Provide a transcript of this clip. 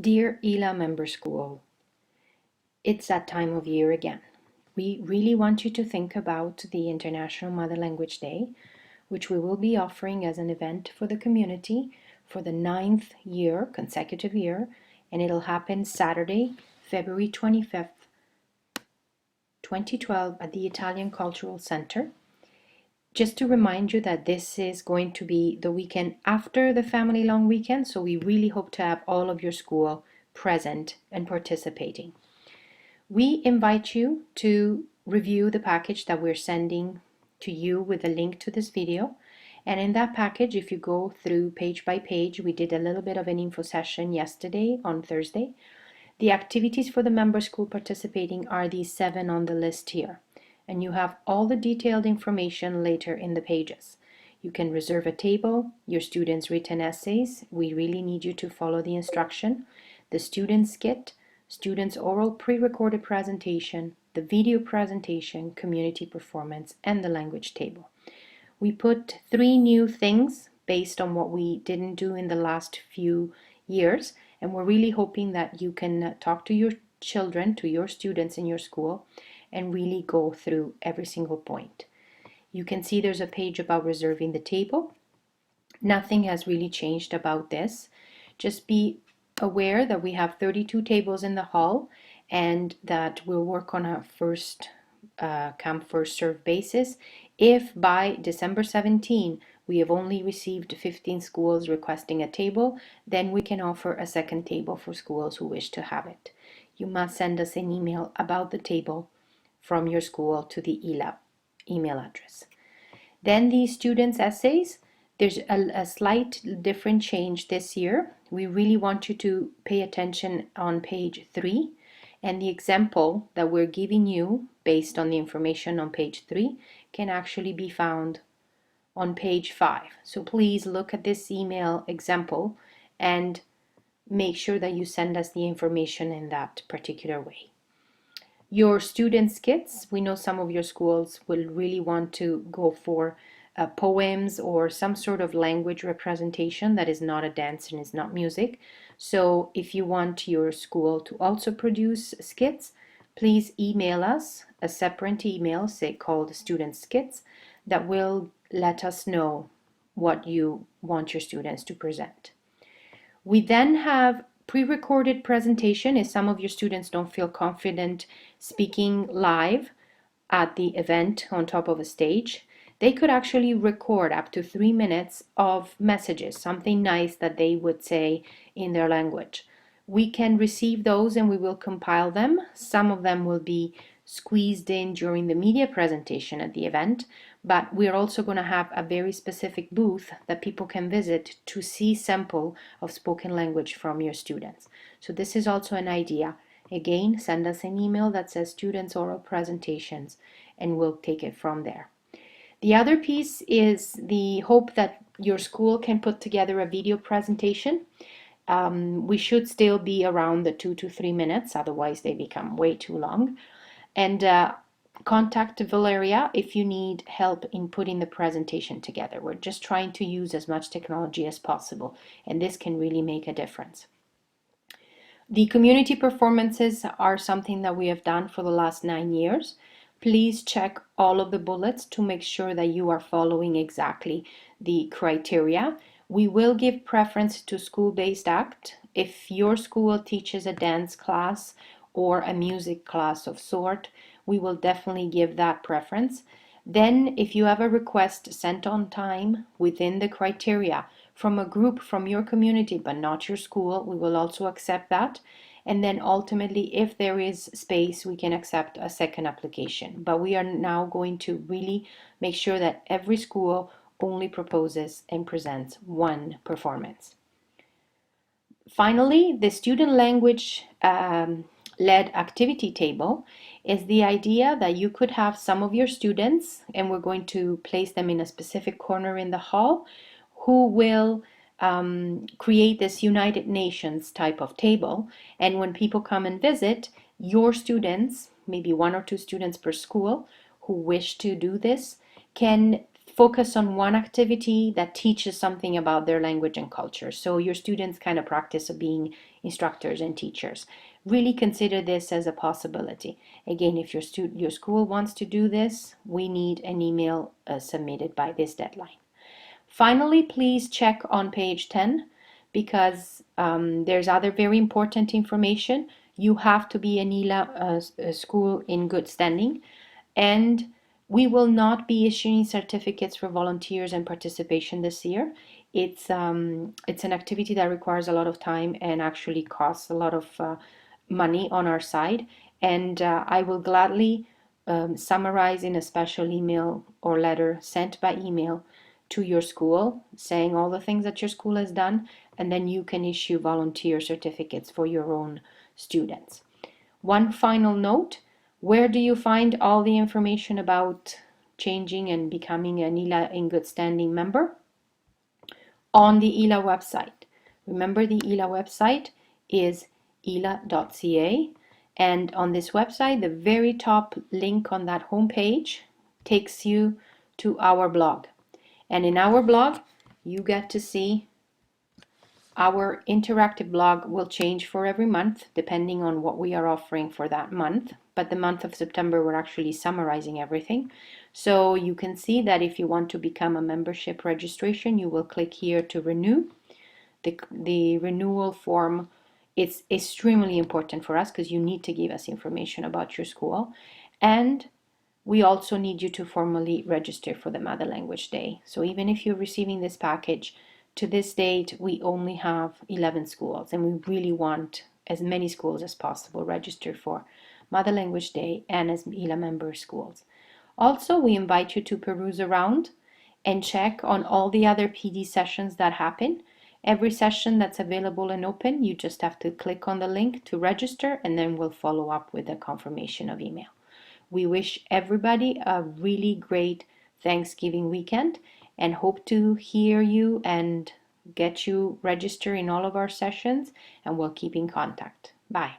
Dear IHLA Member School, it's that time of year again. We really want you to think about the International Mother Language Day, which we will be offering as an event for the community for the 9th year, consecutive year, and it'll happen Saturday, February 25th, 2012 at the Italian Cultural Center. Just to remind you that this is going to be the weekend after the family long weekend, so we really hope to have all of your school present and participating. We invite you to review the package that we're sending to you with a link to this video. And in that package, if you go through page by page, we did a little bit of an info session yesterday on Thursday. The activities for the member school participating are these 7 on the list here. And you have all the detailed information later in the pages. You can reserve a table, your students' written essays. We really need you to follow the instruction. The student skit, students' oral pre-recorded presentation, the video presentation, community performance, and the language table. We put 3 new things based on what we didn't do in the last few years, and we're really hoping that you can talk to your children, to your students in your school, and really go through every single point. You can see there's a page about reserving the table. Nothing has really changed about this. Just be aware that we have 32 tables in the hall and that we'll work on a first come first serve basis. If by December 17 we have only received 15 schools requesting a table, then we can offer a second table for schools who wish to have it. You must send us an email about the table from your school to the IHLA email address. Then the students' essays, there's a slight different change this year. We really want you to pay attention on page 3, and the example that we're giving you based on the information on page 3 can actually be found on page 5. So please look at this email example and make sure that you send us the information in that particular way. Your student skits, we know some of your schools will really want to go for poems or some sort of language representation that is not a dance and is not music. So if you want your school to also produce skits, please email us a separate email, say called student skits, that will let us know what you want your students to present. We then have pre-recorded presentation. If some of your students don't feel confident speaking live at the event on top of a stage, they could actually record up to 3 minutes of messages, something nice that they would say in their language. We can receive those and we will compile them. Some of them will be squeezed in during the media presentation at the event, but we're also going to have a very specific booth that people can visit to see sample of spoken language from your students. So this is also an idea. Again, send us an email that says students oral presentations and we'll take it from there. The other piece is the hope that your school can put together a video presentation. We should still be around the 2 to 3 minutes, otherwise they become way too long. And contact Valeria if you need help in putting the presentation together. We're just trying to use as much technology as possible, and this can really make a difference. The community performances are something that we have done for the last 9 years. Please check all of the bullets to make sure that you are following exactly the criteria. We will give preference to school-based act. If your school teaches a dance class or a music class of sort, we will definitely give that preference. Then if you have a request sent on time within the criteria from a group from your community but not your school, we will also accept that. And then ultimately, if there is space, we can accept a second application. But we are now going to really make sure that every school only proposes and presents 1 performance. Finally, the student language led activity table is the idea that you could have some of your students, and we're going to place them in a specific corner in the hall, who will create this United Nations type of table. And when people come and visit, your students, maybe 1 or 2 students per school who wish to do this, can focus on one activity that teaches something about their language and culture. So your students kind of practice being instructors and teachers. Really consider this as a possibility. Again, if your school wants to do this, we need an email submitted by this deadline. Finally, please check on page 10 because there's other very important information. You have to be an IHLA school in good standing, and we will not be issuing certificates for volunteers and participation this year. It's an activity that requires a lot of time and actually costs a lot of money on our side. And I will gladly summarize in a special email or letter sent by email to your school saying all the things that your school has done, and then you can issue volunteer certificates for your own students. One final note, where do you find all the information about changing and becoming an IHLA in good standing member? On the IHLA website. Remember, the IHLA website is ihla.ca, and on this website, the very top link on that homepage takes you to our blog. And in our blog, you get to see our interactive blog will change for every month depending on what we are offering for that month. But the month of September, we're actually summarizing everything. So you can see that if you want to become a membership registration, you will click here to renew. The renewal form, it's extremely important for us because you need to give us information about your school. And we also need you to formally register for the Mother Language Day. So even if you're receiving this package, to this date, we only have 11 schools, and we really want as many schools as possible registered for Mother Language Day and as IHLA member schools. Also, we invite you to peruse around and check on all the other PD sessions that happen. Every session that's available and open, you just have to click on the link to register, and then we'll follow up with a confirmation of email. We wish everybody a really great Thanksgiving weekend and hope to hear you and get you registered in all of our sessions, and we'll keep in contact. Bye.